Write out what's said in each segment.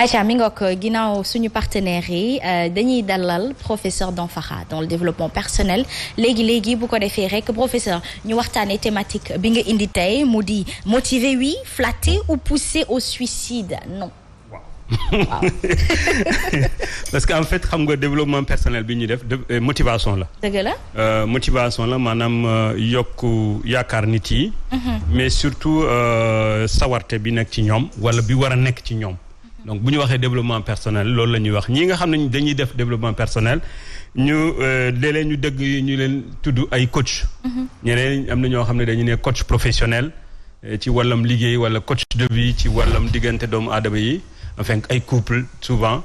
Aïcha mi ngoog ginnaaw suñu partenaires yi dañuy dalal professeur Danfakha dans le développement personnel léegi bu ko defee rek professeur ñu waxtaanee thématique bi nga indi tey mu di motiver oui flatter ou pousser au suicide non. waaw parce que en fait xam nga développement personnel bi ñuy def motivation la. dëgg la. motivation la maanaam yokk yaakaar nit yi. mais surtout sawarte bi nekk ci ñoom wala bi war a nekk ci ñoom. donc bu ñu waxee développement personnel loolu la ñuy wax ñii nga xam ne dañuy def développement personnel ñu léeg-léeg ñu dëgg ñu leen tudd ay coach. ñeneen am na ñoo xam ne dañu ne coach professionnel ci wàllam liggéey wala coach de vie ci wàllam diggante doomu aadama yi enfin ay couple souvent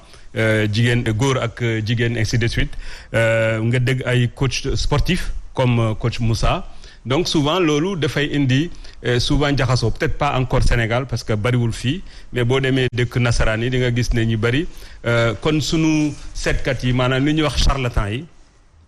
jigéen góor ak jigéen ainsi de suite nga dégg ay coach sportif comme coach Moussa. donc souvent loolu dafay indi souvent jaxasoo peut-être pas encore Sénégal parce que bariwul fii mais boo demee dëkk nasaraan yi di nga gis ne ñu bari kon sunu seetkat yi maanaam li ñuy wax charlatan yi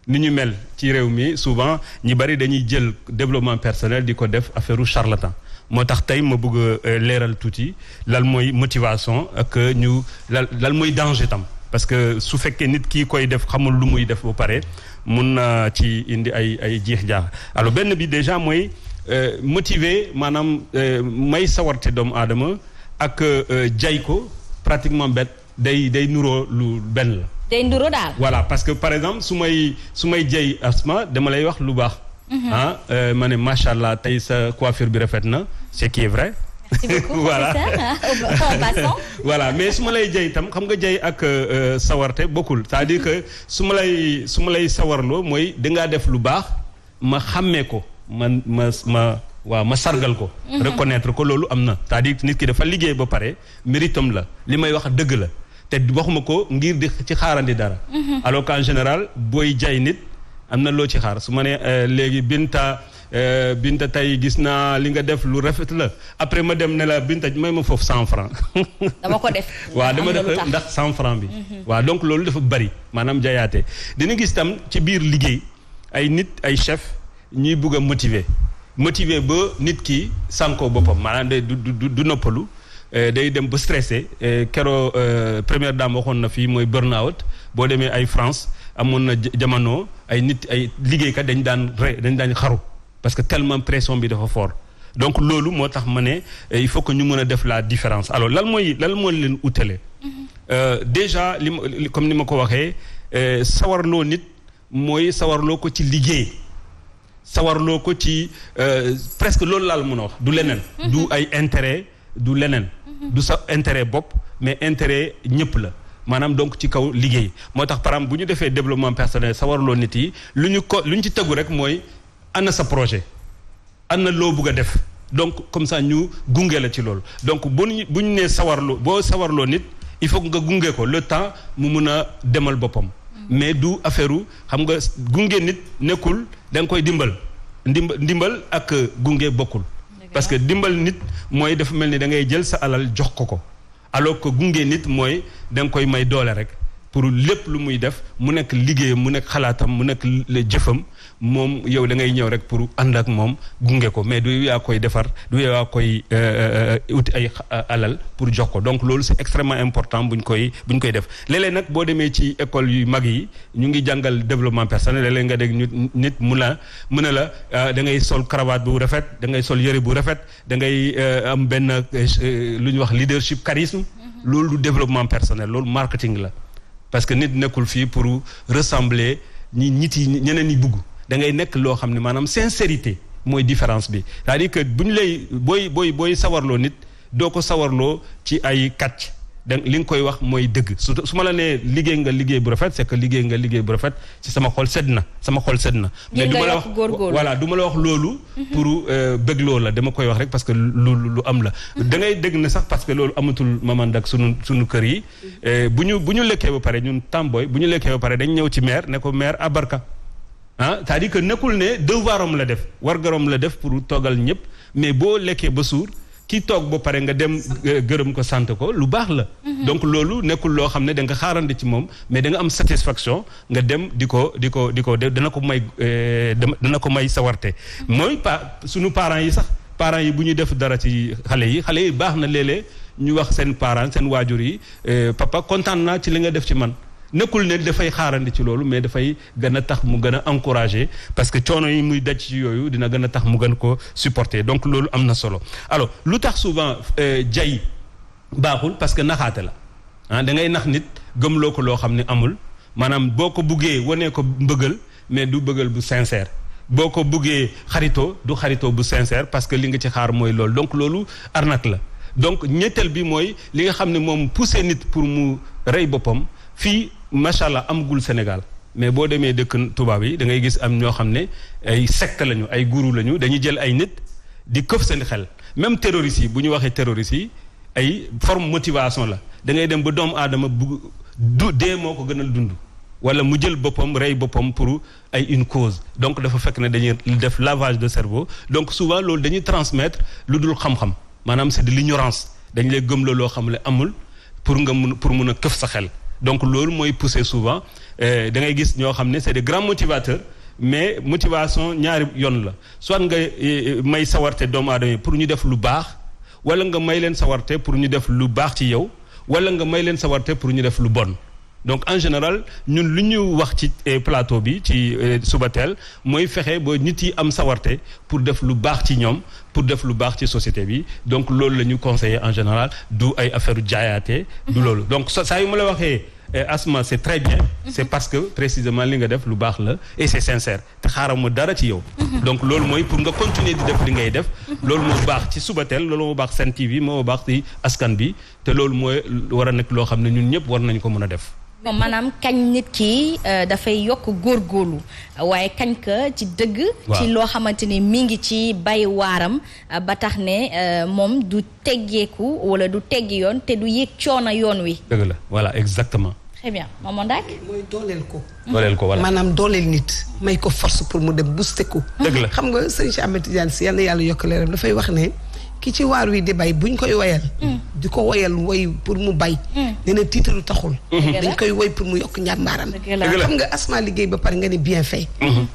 ni ñu mel ci réew mi souvent ñi bari dañuy jël développement personnel di ko def affaire u charlatan moo tax tey ma bëgg a leeral tuuti lan mooy motivation ak ñu lan mooy danger tam parce que su fekkee nit kii koy def xamul lu muy def ba pare mun na ci indi ay jiix jaax alors benn bi déjà mooy motiver maanaam may sawarte doomu aadama ak jay ko pratiquement day nuroo lu benn la. day nuroo daal. voilà parce que par exemple su may jay Asma dama lay wax lu baax. ma ne macha allah tey sa coiffure bi rafet na ce qui est vrai. merci beaucoup voilà voilà mais su ma lay jay itam xam nga jay ak sawarte bokkul c'est-à-dire que su ma lay sawarloo mooy dangaa def lu baax ma xàmmee ko ma sargal ko. reconnaître ko loolu am na c'est-à-dire nit ki dafa liggéey ba pare méritam la li may wax dëgg la te waxuma ko ngir di ci xaarandi dara. alors qu'en général booy jay nit am na loo ci xaar su ma nee léegi Binta tey gis naa li nga def lu rafet la après ma dem ne la Binta may ma foofu 100 francs. dama ko def. waaw dama def ndax 100 francs bi. waaw donc loolu dafa bari maanaam jayaate dina gis tam ci biir liggéey ay nit ay chef ñuy bugg a motiver ba nit ki sànkoo boppam maanaam du noppalu day dem ba stressé keroo première dame waxoon na fii mooy burn-out boo demee ay France amoon na jamono ay nit ay liggéeykat dañ daan xaru. parce que tellement pression bi dafa fort donc loolu moo tax ma ne il faut que ñu mën a def la différence alors lan mooy leen utale déjà comme ni ma ko waxee sawarloo nit mooy sawarloo ko ci liggéey sawarloo ko ci presque loolu laal mën a wax du leneen du ay intérêt du leneen du sa intérêt bopp mais intérêt ñëpp la maanaam donc ci kaw liggéey moo tax par exemple bu ñu defee développement personnel sawarloo nit yi lu ñu ci tegu rek mooy ana sa projet ana loo bëgg a def donc comme ça ñu gunge la ci loolu donc bu ñu nee boo sawarloo nit il faut nga gunge ko le temps mu mun a demal boppam mais du affaire xam nga gunge nit nekkul da nga koy ndimbal ak gunge bokkul parce que dimbal nit mooy dafa mel ni da ngay jël sa alal jox ko alors que gunge nit mooy da nga koy may doole rek pour lépp lu muy def mu nekk liggéeyam mu nekk xalaatam mu nekk jëfam moom yow da ngay ñëw rek pour ànd ak moom gunge ko mais du yaa koy defar du yaa koy uti ay alal pour jox ko donc loolu c'est extrêmement important buñ koy def léeg-léeg nag boo demee ci école yu mag yi ñu ngi jàngal développement personnel léeg-léeg nga dégg nit mën a la da ngay sol cravate bu rafet da ngay sol yëre bu rafet da ngay am benn lu ñuy wax leadership charisme loolu du développement personnel loolu marketing la parce que nit nekkul fii pour ressembler nit yi ñeneen ñi bugg da ngay nekk loo xam ne maanaam sincérité mooy différence bi c'est-à-dire que bu ñu lay booy sawarloo nit doo ko sawarloo ci ay kàcc donc li nga koy wax mooy dëgg su ma la nee liggéey nga liggéey bu rafet c'est que liggéey nga liggéey bu rafet ci sama xol sedd na mais du ma la wax voilà du ma la wax loolu pour bëggloo la dama koy wax rek parce que lu am la da ngay dégg na sax parce que loolu amatul mamandak sunu kër yi bu ñu lekkee ba pare ñun Tamboy bu ñu lekkee ba pare dañ ñëw ci maire ne ko maire abarka c'est-à-dire que nekkul ne devoiram la def wargaram la def pour toggal ñëpp mais boo lekkee ba suur ki toog ba pare nga dem gërëm ko sant ko lu baax la donc loolu nekkul loo xam ne da nga xaarandi ci moom mais da nga am satisfaction nga dem di ko dana ko may sawarte mooy sunu parents yi sax parents yi bu ñu def dara ci xale yi baax na léeg-léeg ñu wax seen parents seen waajur yi papa kontaan naa ci li nga def ci man nekkul ne dafay xaarandi ci loolu mais dafay gën a tax mu gën a encourager parce que coono yi muy daj ci yooyu dina gën a tax mu gën ko supporter donc loolu am na solo alors lu tax souvent jay baaxul parce que naxaate la ah da ngay nax nit gëmloo ko loo xam ne amul maanaam boo ko buggee wanee ko mbëggal mais du bëggal bu sincère boo ko buggee xaritoo du xaritoo bu sincère parce que li nga ci xaar mooy loolu donc loolu arnaque la donc ñetteel bi mooy li nga xam ne moom poussé nit pour mu rey boppam fii macha allah amagul Sénégal mais boo demee dëkk tubaab yi da ngay gis am ñoo xam ne ay secte lañu ay guru lañu dañuy jël ay nit di këf seen xel même terroristes yi bu ñu waxee terroristes yi ay forme motivation la da ngay dem ba doomu aadama bu dee moo ko gënal dund wala mu jël boppam rey boppam pour ay une cause donc dafa fekk ne dañuy def lavage de cerveau donc souvent loolu dañuy transmettre lu dul xam-xam maanaam c'est de l'ignorance dañ lay gëm loo xam ne amul pour mun a këf sa xel donc loolu mooy pousser souvent da ngay gis ñoo xam ne c'est des grands motivateurs mais motivation ñaari yoon la soit nga may sawarte doomu aadama yi pour ñu def lu baax wala nga may leen sawarte pour ñu def lu baax ci yow wala nga may leen sawarte pour ñu def lu bon donc en général ñun lu ñu wax ci plateau bi ci Subatel mooy fexe ba nit yi am sawarte pour def lu baax ci ñoom pour def lu baax ci société bi donc loolu la ñu conseiller en général du ay affaire jaayaate du loolu donc saa yu ma la waxee Asma c'est très bien c'est parce que précisément li nga def lu baax la et c'est sincère te xaaral ma dara ci yow donc loolu mooy pour nga continuer di def li ngay def loolu moo baax ci Subatel loolu moo baax Sen TV moo baax ci askan bi te loolu mooy war a nekk loo xam ne ñun ñëpp war nañ ko mën a def bon maanaam kañ nit ki dafay yokk góorgóorlu waaye kañ ka ci dëgg ci loo xamante ni mi ngi ci bay waaram ba tax ne moom du teggeeku wala du teggi yoon te du yéeg coono yoon wi dëgg la voilà exactement très bien Maman Ndak mooy dooleel ko voilà maanaam dooleel nit may ko force pour mu dem booster ko dëgg la xam nga sëñ Cheikh Ahmed Tidiane Sy yàlla na yàlla yokk leeram dafay wax ne ki ci waar wi di bay buñ koy woyal di ko woyal woy pour mu bay nee na tiitaru taxul dañ koy woy pour mu yokk njàmbaaram xam nga Asma liggéey ba pare nga ne bien fait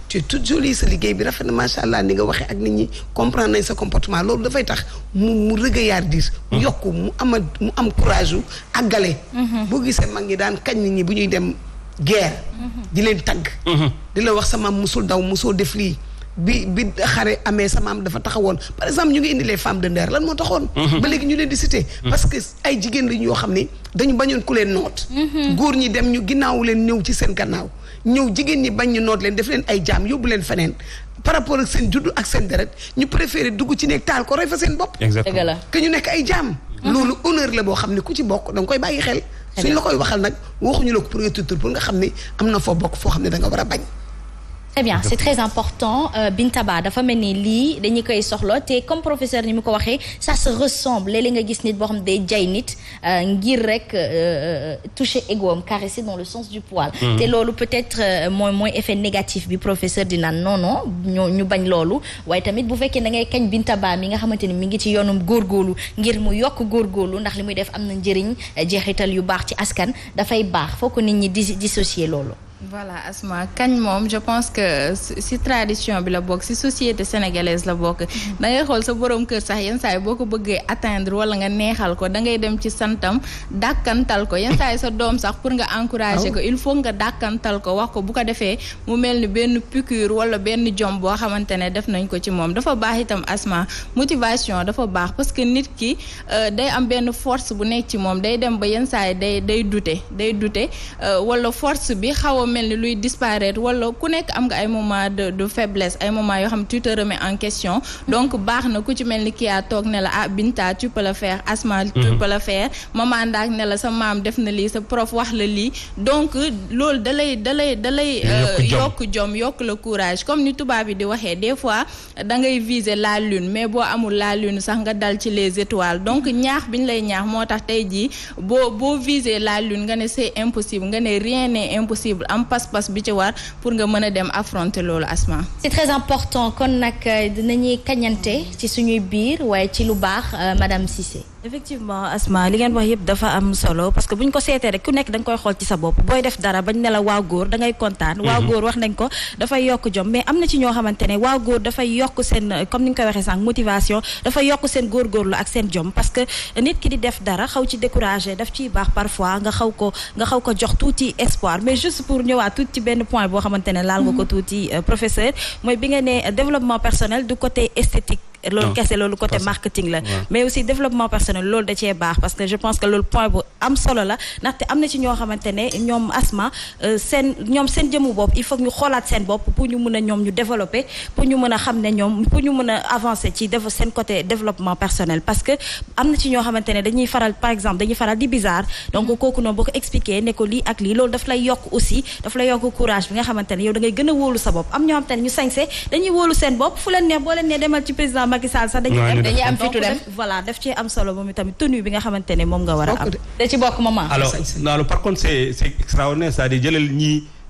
tu es toute jolie sa liggéey bi rafet na macha allah ni nga waxee ak nit ñi comprendre nañ sa comportement loolu dafay tax mu rëgëyaardir mu yokk mu am courage u àggale boo gisee mag ñi daan kañ nit ñi bu ñuy dem guerre di leen tagg di la wax sa maam musul daw musoo def lii bi xare amee sa maam dafa taxawoon par exemple ñu ngi indi les femmes de Nder lan moo taxoon ba léegi ñu leen di citer parce que ay jigéen lañu yoo xam ne dañu bañoon ku leen noot góor ñi dem ñu ginnaaw leen ñëw ci seen gannaaw ñëw jigéen ñi bañ ñu noot leen def leen ay jaam yóbbu leen feneen par rapport ak seen juddu ak seen deret ñu préféré dugg ci nekk taal ko rey fa seen bopp exactement que ñu nekk ay jaam loolu honneur la boo xam ne ku ci bokk da nga koy bàyyi xel suñ la koy waxal nag waxuñu la ko pour nga tutur pour nga xam ne am na foo bokk foo xam ne da nga war a bañ très bien c'est très important Bintaba dafa mel ni lii dañu koy soxla te comme professeur ni mu ko waxee ça se ressemble léeg-léeg nga gis nit boo xam ne day jay nit ngir rek toucher égoam caresser dans le sens du poil te loolu peut-être mooy effet négatif bi professeur di naan non ñu bañ loolu waaye tamit bu fekkee da ngay kañ Bintaba mi nga xamante ni mi ngi ci yoonum góorgóorlu ngir mu yokk góorgóorlu ndax li muy def am na njëriñ jeexital yu baax ci askan dafay baax foo ko nit ñi dissocier loolu voilà Asma kañ moom je pense que si tradition bi la bokk si société sénégalaise la bokk da ngay xool sa borom kër sax yenn saa yi boo ko bëggee atteindre wala nga neexal ko da ngay dem ci santam dàkkantal ko yenn saa yi sa doom sax pour nga encourager ko il faut nga dàkkantal ko wax ko bu ko defee mu mel ni benn piqûre wala benn jom boo xamante ne def nañ ko ci moom dafa baax itam Asma motivation dafa baax parce que nit ki day am benn force bu nekk ci moom day dem ba yenn saa yi day douter wala force bi xaw mel ni luy disparaître wala ku nekk am nga ay moment de faiblesse ay moment yoo xam tu te remets en question donc baax na ku ci mel ni kii a toog ne la Binta tu peux le faire Asma tu peux le faire Maman Ndak ne la sa maam def na lii sa prof wax la lii donc loolu dalay yokk jom yokk le courage comme ni tubaab yi di waxee des fois da ngay viser la lune mais boo amul la lune sax nga dal ci les étoiles donc ñaax biñ lay ñaax moo tax tey jii boo viser la lune nga ne c'est impossible nga ne rien n'est impossible pas-pas bi ci war pour nga mën a dem affronter loolu Asma. c'est très important kon nag dinañuy kañante ci suñuy biir waaye ci lu baax Madame Cissé. effectivement Asma li ngeen wax yëpp dafa am solo parce que bu ñu ko seetee rek ku nekk da nga koy xool ci sa bopp booy def dara bañ ne la waaw góor da ngay kontaan. waaw góor wax nañ ko dafay yokk jom mais am na ci ñoo xamante ne waaw góor dafay yokk seen comme ni nga koy waxee sànq motivation dafay yokk seen góorgóorlu ak seen jom parce que nit ki di def dara xaw ci découragé daf ciy baax parfois nga xaw ko jox tuuti espoir mais juste pour ñëwaat tuuti ci benn point boo xamante ne laal nga ko tuuti professeur mooy bi nga ne développement personnel du côté esthétique. loolu kese loolu côté marketing la mais aussi développement personnel loolu da cee baax parce que je pense que loolu point bu am solo la ndaxte am na ci ñoo xamante ne ñoom Asma seen jëmu bopp il faut ñu xoolaat seen bopp pour ñu mën a ñoom ñu développer pour ñu mën a xam ne ñoom pour ñu mën a avancer ci seen côté développement personnel parce que am na ci ñoo xamante ne dañuy faral par exemple dañuy faral di bizarre donc kooku noonu boo ko expliquer ne ko lii ak lii loolu daf lay yokk aussi daf lay yokk courage bi nga xamante ne yow da ngay gën a wóolu sa bopp am ñoo xamante ne ñu sañse dañuy wóolu seen bopp fu leen neex boo leen neex demal ci président Macky Sall sax dañuy am fitu dem voilà daf ci am solo moom itamit tenue bi nga xamante ne moom nga war a am da ci bokk maman alors par contre c'est extraordinaire c'est-à-dire jëlal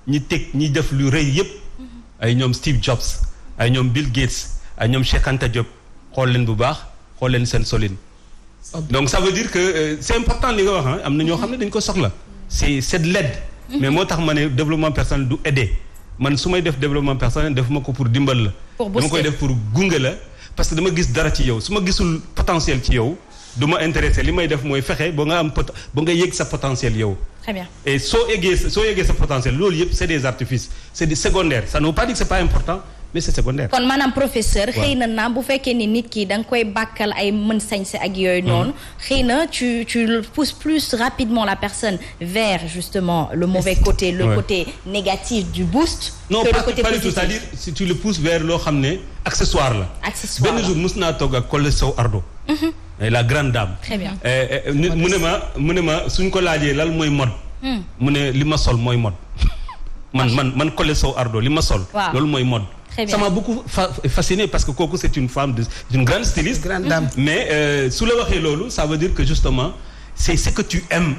ñi def lu rëy yëpp ay ñoom Steve Jobs ay ñoom Bill Gates ay ñoom Cheikh Anta Diop xool leen bu baax xool leen seen solin donc ça veut dire que c'est important li nga wax am na ñoo xam ne dañ ko soxla c'est de l'aide mais moo tax ma ne développement personnel du aider man su may def développement personnel defuma ko pour dimbal la dama koy def pour gunge la parce que dama gis dara ci yow su ma gisul potentiel ci yow du ma intéressé li may def mooy fexe ba nga yëg sa potentiel yow. Très bien. Et soo yeggee sa potentiel loolu yëpp c'est des artifices c'est des secondaires ça ne veut pas dire que c'est pas important mais c'est secondaire. kon maanaam professeur. xëy na naam bu fekkee ni nit ki da nga koy bàkkal ay mën sañse ak yooyu noonu. xëy na tu pousses plus rapidement la personne vers justement le mauvais côté. le côté négatif du boost. non que le côté pas du positif. tout c'est-à-dire si tu le pousses vers loo xam ne accessoire la. accessoire benn jour mus naa toog ak Collé Sow Ardo. la grande dame. très bien. mu ne ma suñ ko laajee lan mooy mode. mu ne li ma sol mooy mode. man Collé Sow Ardo li ma sol. loolu mooy mode. Ça m'a beaucoup fasciné parce que kooku c'est une femme d'une grande styliste. Grande dame. Mais su la waxee loolu ça veut dire que justement c'est ce que tu aimes